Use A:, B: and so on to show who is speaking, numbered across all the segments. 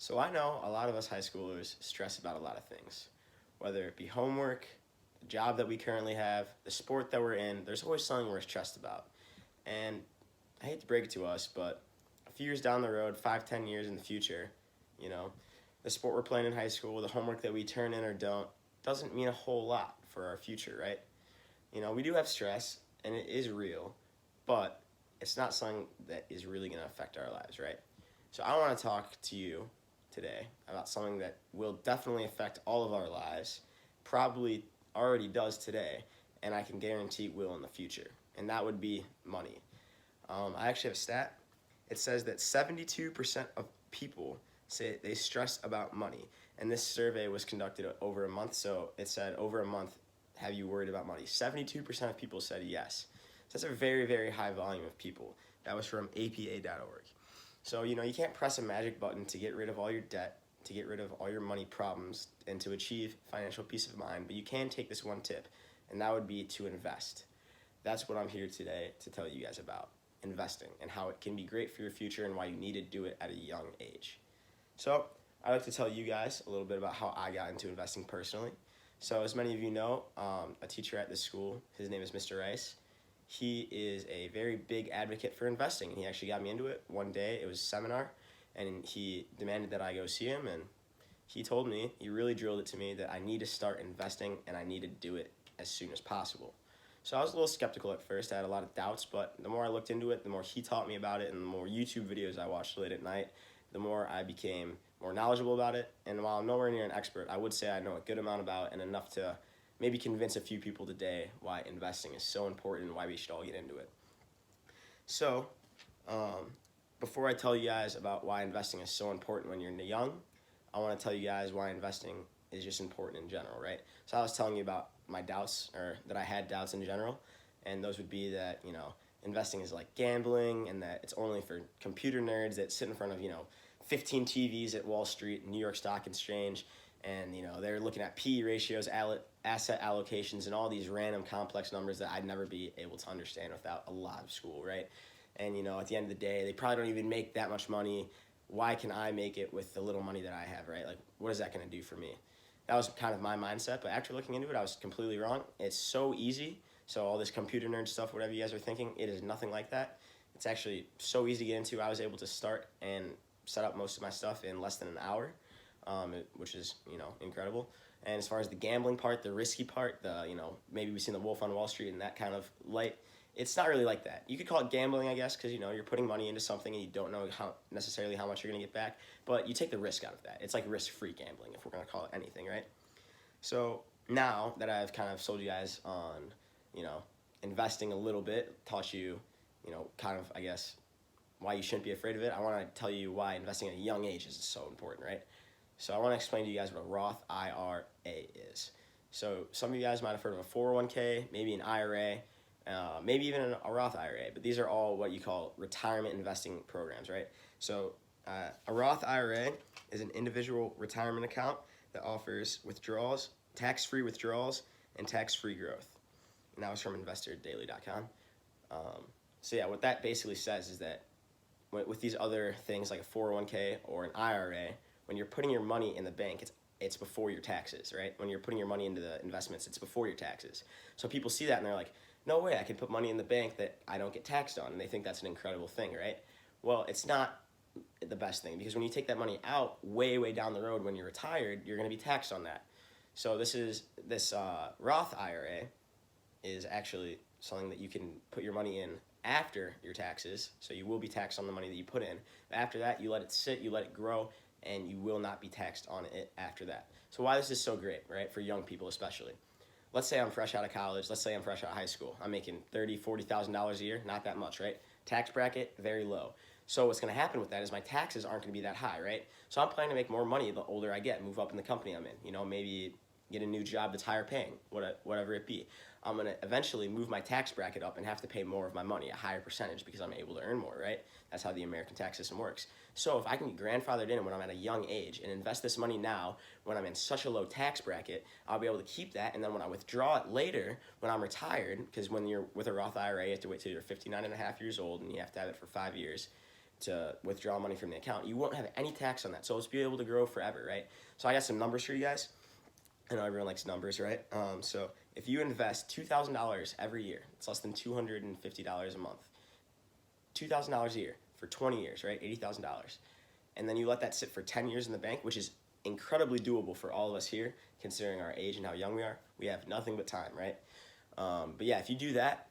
A: So I know a lot of us high schoolers stress about a lot of things, whether it be homework, the job that we currently have, the sport that we're in. There's always something we're stressed about. And I hate to break it to us, but a few years down the road, 5, 10 years in the future, you know, the sport we're playing in high school, the homework that we turn in or don't, doesn't mean a whole lot for our future, right? We do have stress, and it is real, but it's not something that is really going to affect our lives, right? So I want to talk to you today about something that will definitely affect all of our lives, probably already does today, and I can guarantee will in the future, and that would be money. I actually have a stat. It says that 72% of people say they stress about money, and this survey was conducted over a month, so it said over a month, have you worried about money? 72% of people said yes. So that's a very, very high volume of people. That was from APA.org. So, you can't press a magic button to get rid of all your debt, to get rid of all your money problems, and to achieve financial peace of mind, but you can take this one tip, and that would be to invest. That's what I'm here today to tell you guys about, investing, and how it can be great for your future and why you need to do it at a young age. So, I'd like to tell you guys a little bit about how I got into investing personally. So, as many of you know, a teacher at this school, his name is Mr. Rice. He is a very big advocate for investing, and he actually got me into it one day. It was a seminar, and he demanded that I go see him, and he told me, he really drilled it to me, that I need to start investing, and I need to do it as soon as possible. So I was a little skeptical at first. I had a lot of doubts, but the more I looked into it, the more he taught me about it, and the more YouTube videos I watched late at night, the more I became more knowledgeable about it. And while I'm nowhere near an expert, I would say I know a good amount about it and enough to maybe convince a few people today why investing is so important and why we should all get into it. So, before I tell you guys about why investing is so important when you're young, I want to tell you guys why investing is just important in general, right? So I was telling you about my doubts, or that I had doubts in general, and those would be that, investing is like gambling, and that it's only for computer nerds that sit in front of, 15 TVs at Wall Street, New York Stock Exchange, and they're looking at PE ratios, asset allocations, and all these random complex numbers that I'd never be able to understand without a lot of school, right? And at the end of the day, they probably don't even make that much money. Why can I make it with the little money that I have, right? Like, what is that going to do for me? That was kind of my mindset, but after looking into it, I was completely wrong. It's so easy. So all this computer nerd stuff, whatever you guys are thinking, it is nothing like that. It's actually so easy to get into. I was able to start and set up most of my stuff in less than an hour, which is, incredible. And as far as the gambling part, the risky part, maybe we've seen the Wolf on Wall Street and that kind of light, it's not really like that. You could call it gambling, I guess, because, you're putting money into something and you don't know necessarily how much you're going to get back, but you take the risk out of that. It's like risk-free gambling, if we're going to call it anything, right? So now that I've kind of sold you guys on, investing a little bit, taught you, kind of, I guess, why you shouldn't be afraid of it, I want to tell you why investing at a young age is so important, right? So I want to explain to you guys what a Roth IRA is. So some of you guys might have heard of a 401k, maybe an IRA, maybe even a Roth IRA, but these are all what you call retirement investing programs, right? So a Roth IRA is an individual retirement account that offers withdrawals, tax-free withdrawals, and tax-free growth. And that was from investordaily.com. So yeah, what that basically says is that with these other things like a 401k or an IRA, when you're putting your money in the bank, it's before your taxes, right? When you're putting your money into the investments, it's before your taxes. So people see that and they're like, no way, I can put money in the bank that I don't get taxed on. And they think that's an incredible thing, right? Well, it's not the best thing, because when you take that money out way, way down the road when you're retired, you're going to be taxed on that. So this Roth IRA is actually something that you can put your money in after your taxes, so you will be taxed on the money that you put in. But after that, you let it sit, you let it grow, and you will not be taxed on it after that. So why this is so great, right, for young people especially. Let's say I'm fresh out of college. Let's say I'm fresh out of high school. I'm making $30,000, $40,000 a year. Not that much, right? Tax bracket, very low. So what's going to happen with that is my taxes aren't going to be that high, right? So I'm planning to make more money the older I get, move up in the company I'm in. Maybe get a new job that's higher paying, whatever it be. I'm going to eventually move my tax bracket up and have to pay more of my money, a higher percentage, because I'm able to earn more, right? That's how the American tax system works. So if I can be grandfathered in when I'm at a young age and invest this money now when I'm in such a low tax bracket, I'll be able to keep that, and then when I withdraw it later when I'm retired, because when you're with a Roth IRA, you have to wait till you're 59 and a half years old and you have to have it for 5 years. to withdraw money from the account, you won't have any tax on that. So it's be able to grow forever, right? So I got some numbers for you guys. I know everyone likes numbers, right? So if you invest $2,000 every year, it's less than $250 a month. $2,000 a year for 20 years, right? $80,000. And then you let that sit for 10 years in the bank, which is incredibly doable for all of us here, considering our age and how young we are. We have nothing but time, right? But yeah, if you do that,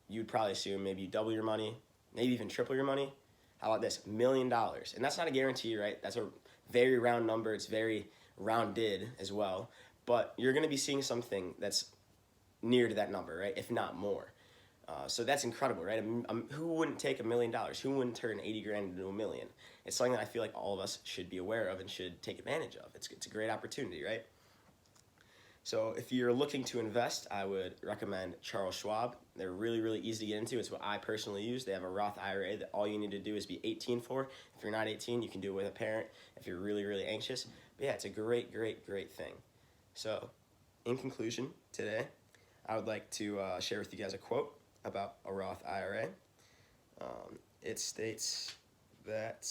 A: you'd probably assume maybe you double your money, maybe even triple your money. How about this? $1 million. And that's not a guarantee, right? That's a very round number. It's very rounded as well. But you're going to be seeing something that's near to that number, right? If not more. So that's incredible, right? Who wouldn't take $1 million? Who wouldn't turn 80 grand into $1 million? It's something that I feel like all of us should be aware of and should take advantage of. It's a great opportunity, right? So if you're looking to invest, I would recommend Charles Schwab. They're really, really easy to get into. It's what I personally use. They have a Roth IRA that all you need to do is be 18 for. If you're not 18, you can do it with a parent if you're really, really anxious. But yeah, it's a great, great, great thing. So in conclusion, today, I would like to share with you guys a quote about a Roth IRA. It states that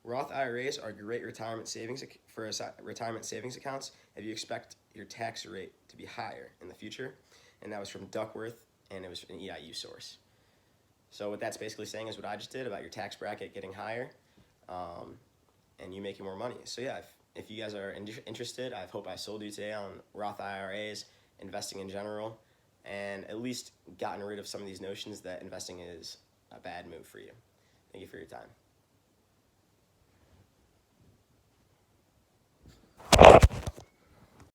A: Roth IRAs are great retirement savings accounts if you expect your tax rate to be higher in the future. And that was from Duckworth, and it was an EIU source. So what that's basically saying is what I just did about your tax bracket getting higher and you making more money. So yeah, if you guys are interested, I hope I sold you today on Roth IRAs, investing in general, and at least gotten rid of some of these notions that investing is a bad move for you. Thank you for your time.